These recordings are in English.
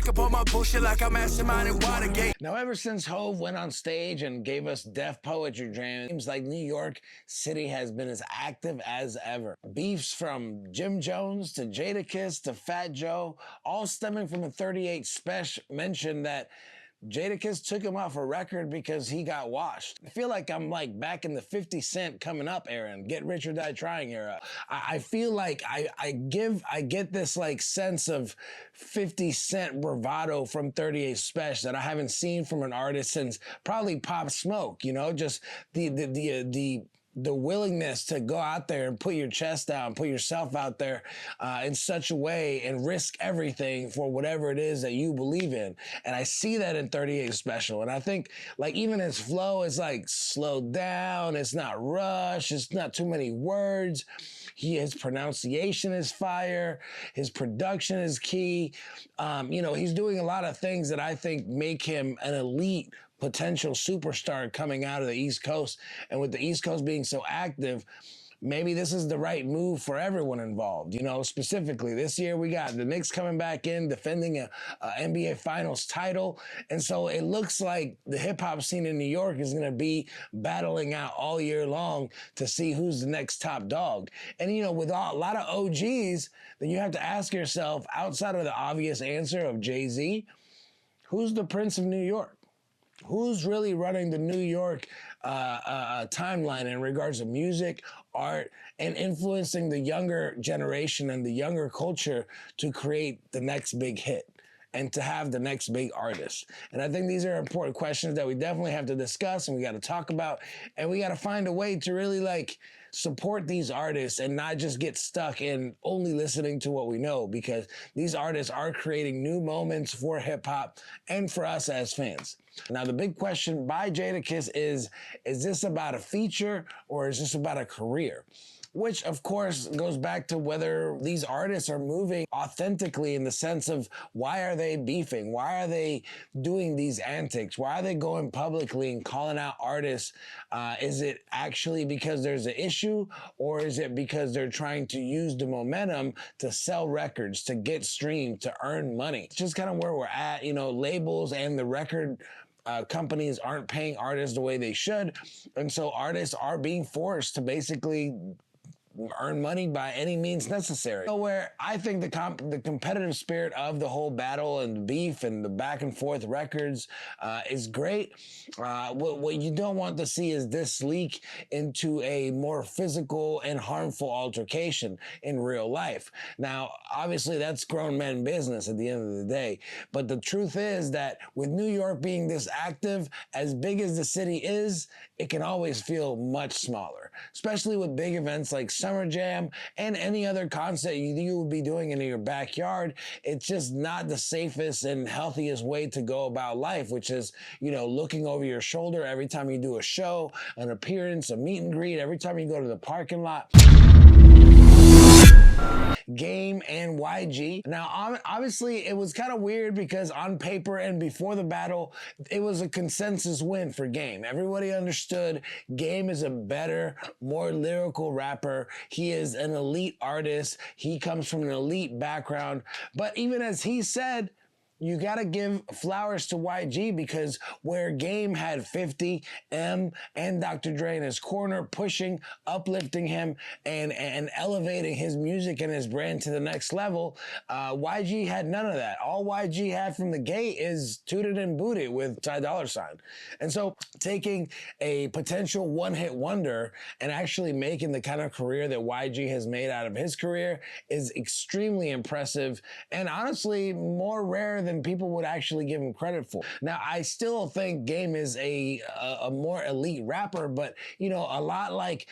back up on my bullshit like I'm mastermind in Watergate. Now, ever since Hove went on stage and gave us Def Poetry Jam, it seems like New York City has been as active as ever. Beefs from Jim Jones to Jadakiss to Fat Joe, all stemming from a 38 Spesh mention that Jadakiss took him off a record because he got washed. I feel like I'm like back in the 50 Cent coming up era and Get Rich or Die Trying era. I feel like I get this like sense of 50 Cent bravado from 38 Spesh that I haven't seen from an artist since probably Pop Smoke, you know, just the willingness to go out there and put your chest out, put yourself out there in such a way and risk everything for whatever it is that you believe in. And I see that in 38 Special. And I think like even his flow is like slowed down. It's not rushed. It's not too many words. His pronunciation is fire. His production is key. You know, he's doing a lot of things that I think make him an elite potential superstar coming out of the East Coast. And with the East Coast being so active, maybe this is the right move for everyone involved. You know, specifically this year we got the Knicks coming back in, defending a NBA Finals title. And so it looks like the hip hop scene in New York is going to be battling out all year long to see who's the next top dog. And, you know, with a lot of OGs, then you have to ask yourself, outside of the obvious answer of Jay-Z, who's the Prince of New York? Who's really running the New York timeline in regards to music, art, and influencing the younger generation and the younger culture to create the next big hit and to have the next big artist? And I think these are important questions that we definitely have to discuss and we got to talk about, and we got to find a way to really like support these artists and not just get stuck in only listening to what we know, because these artists are creating new moments for hip hop and for us as fans. Now, the big question by Jadakiss is this about a feature or is this about a career? Which, of course, goes back to whether these artists are moving authentically in the sense of why are they beefing? Why are they doing these antics? Why are they going publicly and calling out artists? Is it actually because there's an issue, or is it because they're trying to use the momentum to sell records, to get streamed, to earn money? It's just kind of where we're at. You know, labels and the record companies aren't paying artists the way they should. And so artists are being forced to basically earn money by any means necessary. So where I think the competitive spirit of the whole battle and beef and the back and forth records is great. What you don't want to see is this leak into a more physical and harmful altercation in real life. Now, obviously that's grown men business at the end of the day. But the truth is that with New York being this active, as big as the city is, it can always feel much smaller, especially with big events like Summer Jam and any other concert you would be doing in your backyard. It's just not the safest and healthiest way to go about life, which is, you know, looking over your shoulder every time you do a show, an appearance, a meet and greet, every time you go to the parking lot. Game and YG. Now, obviously, it was kind of weird because on paper and before the battle, it was a consensus win for Game. Everybody understood Game is a better, more lyrical rapper. He is an elite artist. He comes from an elite background. But even as he said, you got to give flowers to YG, because where Game had 50, M, and Dr. Dre in his corner, pushing, uplifting him, and elevating his music and his brand to the next level, YG had none of that. All YG had from the gate is Tooted and Booted with Ty Dolla $ign. And so taking a potential one-hit wonder and actually making the kind of career that YG has made out of his career is extremely impressive, and honestly more rare than people would actually give him credit for. Now, I still think Game is a more elite rapper, but, you know, a lot like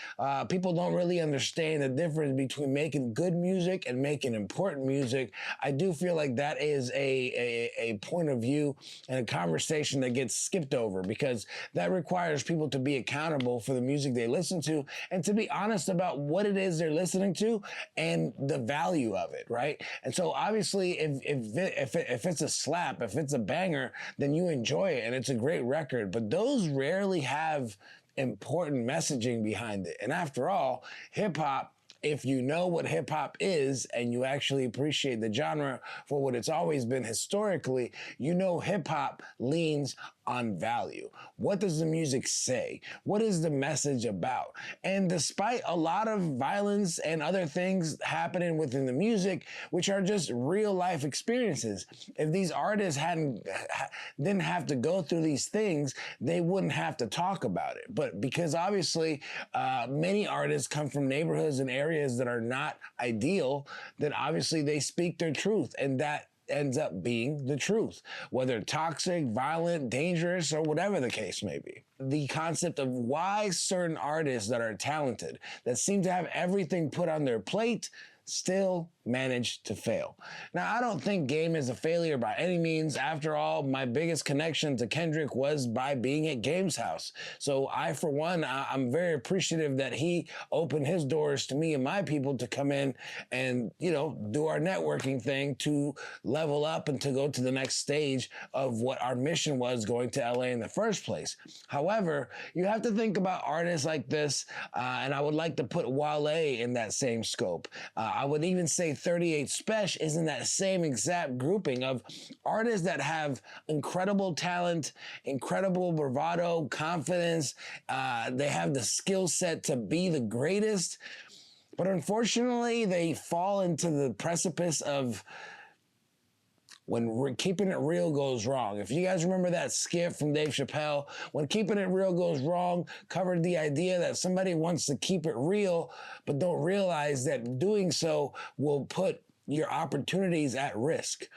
people don't really understand the difference between making good music and making important music. I do feel like that is a point of view and a conversation that gets skipped over, because that requires people to be accountable for the music they listen to and to be honest about what it is they're listening to and the value of it, right? And so obviously if it's a slap, if it's a banger, then you enjoy it and it's a great record. But those rarely have important messaging behind it. And after all, hip hop If you know what hip hop is and you actually appreciate the genre for what it's always been historically, you know hip hop leans on value. What does the music say? What is the message about? And despite a lot of violence and other things happening within the music, which are just real life experiences, if these artists didn't have to go through these things, they wouldn't have to talk about it. But because obviously many artists come from neighborhoods and areas that are not ideal, then obviously they speak their truth, and that ends up being the truth, whether toxic, violent, dangerous, or whatever the case may be. The concept of why certain artists that are talented, that seem to have everything put on their plate, still managed to fail. Now, I don't think Game is a failure by any means. After all, my biggest connection to Kendrick was by being at Game's house. So I, for one, I'm very appreciative that he opened his doors to me and my people to come in and, you know, do our networking thing to level up and to go to the next stage of what our mission was going to LA in the first place. However, you have to think about artists like this, and I would like to put Wale in that same scope. I would even say 38 Spesh is in that same exact grouping of artists that have incredible talent, incredible bravado, confidence. They have the skill set to be the greatest, but unfortunately they fall into the precipice of when keeping it real goes wrong. If you guys remember that skit from Dave Chappelle, when keeping it real goes wrong, covered the idea that somebody wants to keep it real, but don't realize that doing so will put your opportunities at risk.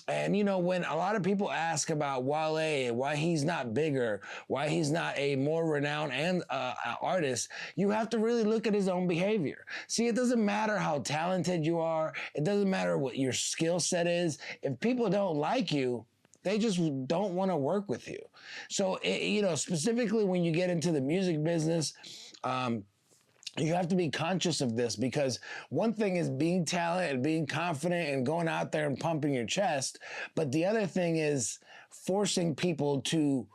And, you know, when a lot of people ask about Wale and why he's not bigger, why he's not a more renowned artist, you have to really look at his own behavior. See, it doesn't matter how talented you are. It doesn't matter what your skill set is. If people don't like you, they just don't want to work with you. So, you know, specifically when you get into the music business, you have to be conscious of this, because one thing is being talented and being confident and going out there and pumping your chest. But the other thing is forcing people to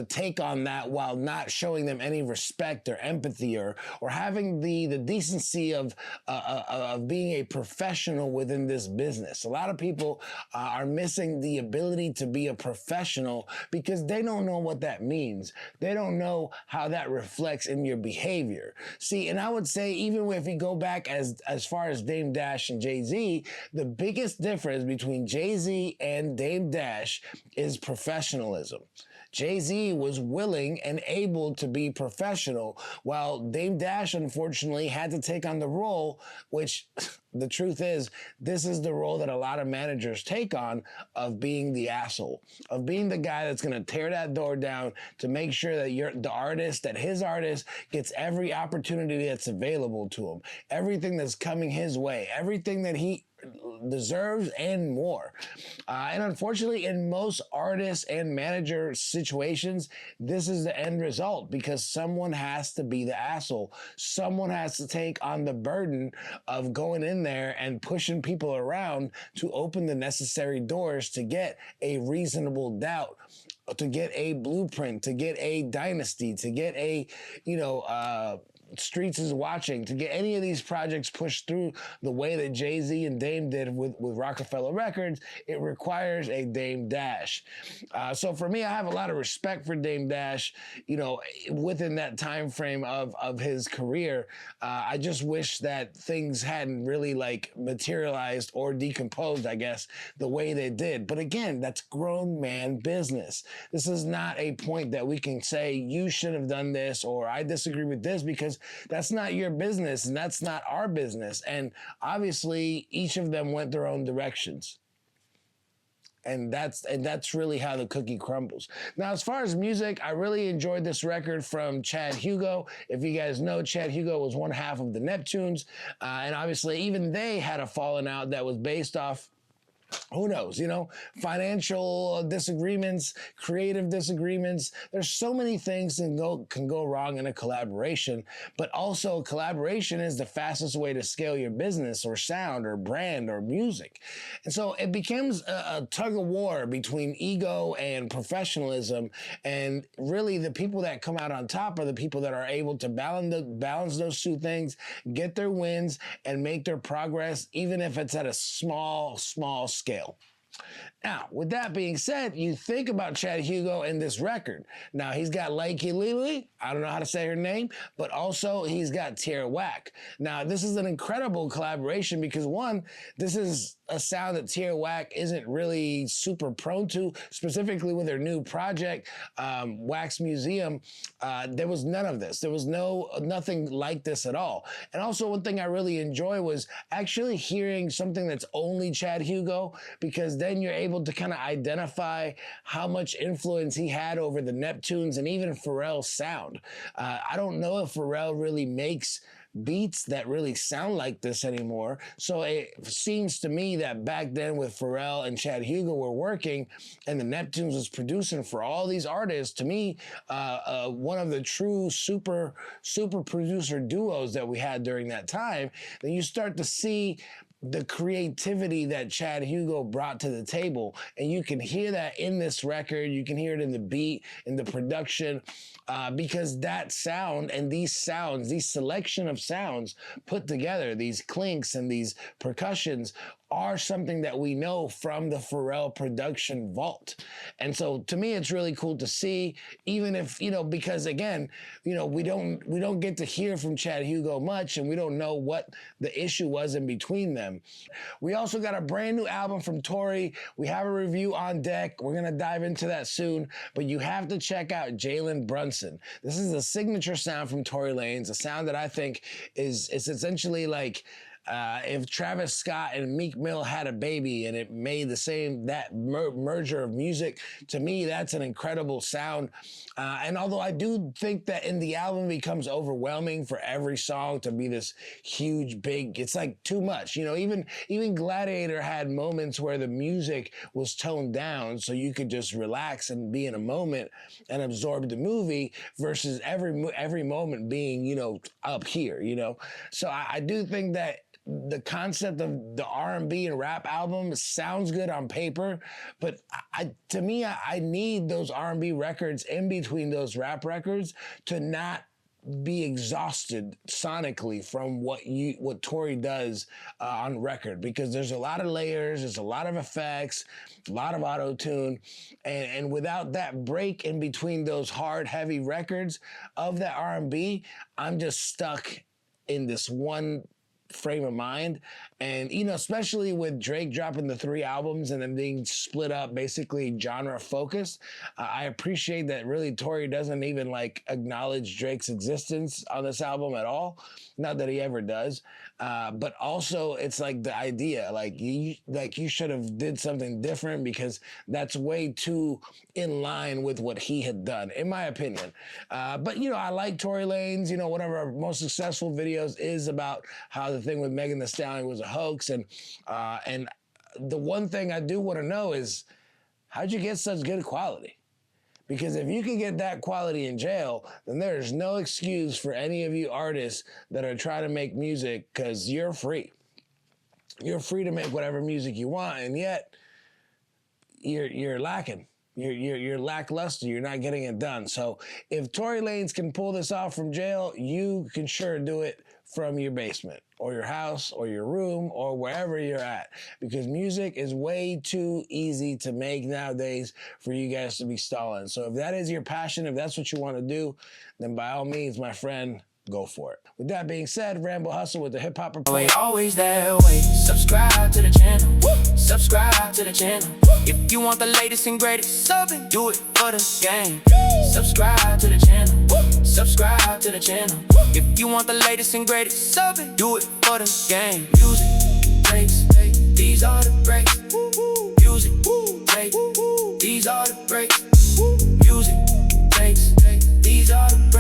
take on that while not showing them any respect or empathy or having the decency of being a professional within this business. A lot of people are missing the ability to be a professional because they don't know what that means. They don't know how that reflects in your behavior. See, and I would say even if you go back as far as Dame Dash and Jay-Z, the biggest difference between Jay-Z and Dame Dash is professionalism. Jay-Z was willing and able to be professional, while Dame Dash, unfortunately, had to take on the role, which the truth is, this is the role that a lot of managers take on, of being the asshole, of being the guy that's going to tear that door down to make sure that his artist gets every opportunity that's available to him, everything that's coming his way, everything that he deserves and more. And unfortunately, in most artists and manager situations, this is the end result, because someone has to be the asshole. Someone has to take on the burden of going in there and pushing people around to open the necessary doors to get a reasonable doubt, to get a blueprint, to get a dynasty, to get a, Streets is Watching, to get any of these projects pushed through the way that Jay-Z and Dame did with Rockefeller Records. It requires a Dame Dash. So for me, I have a lot of respect for Dame Dash, within that time frame of his career. I just wish that things hadn't really materialized or decomposed, I guess, the way they did. But again, that's grown man business. This is not a point that we can say you should have done this or I disagree with this, because that's not your business and that's not our business. And obviously each of them went their own directions. And that's really how the cookie crumbles. Now, as far as music, I really enjoyed this record from Chad Hugo. If you guys know, Chad Hugo was one half of the Neptunes. And obviously even they had a falling out that was based off Who knows, you know, financial disagreements, creative disagreements. There's so many things that can go wrong in a collaboration, but also collaboration is the fastest way to scale your business or sound or brand or music. And so it becomes a tug of war between ego and professionalism. And really the people that come out on top are the people that are able to balance those two things, get their wins and make their progress, even if it's at a small scale. Now, with that being said, you think about Chad Hugo and this record. Now, he's got Likey Lily, I don't know how to say her name, but also he's got Tierra Whack. Now, this is an incredible collaboration because one, this is a sound that Tierra Whack isn't really super prone to, specifically with her new project, Wax Museum. There was none of this. There was nothing like this at all. And also one thing I really enjoy was actually hearing something that's only Chad Hugo, because then you're able to kind of identify how much influence he had over the Neptunes and even Pharrell's sound. I don't know if Pharrell really makes beats that really sound like this anymore. So it seems to me that back then with Pharrell and Chad Hugo were working and the Neptunes was producing for all these artists, to me, one of the true super producer duos that we had during that time, then you start to see the creativity that Chad Hugo brought to the table. And you can hear that in this record. You can hear it in the beat, in the production, because that sound and these sounds, these selection of sounds put together, these clinks and these percussions, are something that we know from the Pharrell production vault. And so to me, it's really cool to see, even if, you know, because again, you know, we don't get to hear from Chad Hugo much, and we don't know what the issue was in between them. We also got a brand new album from Tory. We have a review on deck. We're going to dive into that soon, but you have to check out Jalen Brunson. This is a signature sound from Tory Lanez, a sound that I think is essentially like, if Travis Scott and Meek Mill had a baby and it made the same, that merger of music, to me, that's an incredible sound. And although I do think that in the album it becomes overwhelming for every song to be this huge, big, it's like too much. You know, even Gladiator had moments where the music was toned down so you could just relax and be in a moment and absorb the movie, versus every moment being, you know, up here, you know. So I do think that the concept of the R&B and rap album sounds good on paper, but to me, I need those R&B records in between those rap records to not be exhausted sonically from what Tory does on record, because there's a lot of layers, there's a lot of effects, a lot of auto-tune, and without that break in between those hard, heavy records of that R&B, I'm just stuck in this one frame of mind. And, you know, especially with Drake dropping the 3 albums and then being split up, basically genre focused, I appreciate that really Tory doesn't even like acknowledge Drake's existence on this album at all. Not that he ever does. But also it's like the idea, like you should have did something different, because that's way too in line with what he had done, in my opinion. But, you know, I like Tory Lanez. You know, one of our most successful videos is about how the thing with Megan Thee Stallion was a hoax. And the one thing I do want to know is, how'd you get such good quality? Because if you can get that quality in jail, then there's no excuse for any of you artists that are trying to make music, because you're free. You're free to make whatever music you want, and yet you're lacking. You're lackluster. You're not getting it done. So if Tory Lanez can pull this off from jail, you can sure do it from your basement or your house or your room or wherever you're at, because music is way too easy to make nowadays for you guys to be stalling. So if that is your passion, if that's what you want to do, then by all means, my friend, go for it. With that being said, Rambo Hustle with the Hip Hop Report. Always that way. Subscribe to the channel. Subscribe to the channel. If you want the latest and greatest, do it for the game. Subscribe to the channel. Subscribe to the channel. If you want the latest and greatest, do it for the game. Music breaks, these are the breaks. Music breaks, these are the breaks. Music breaks, these are the breaks.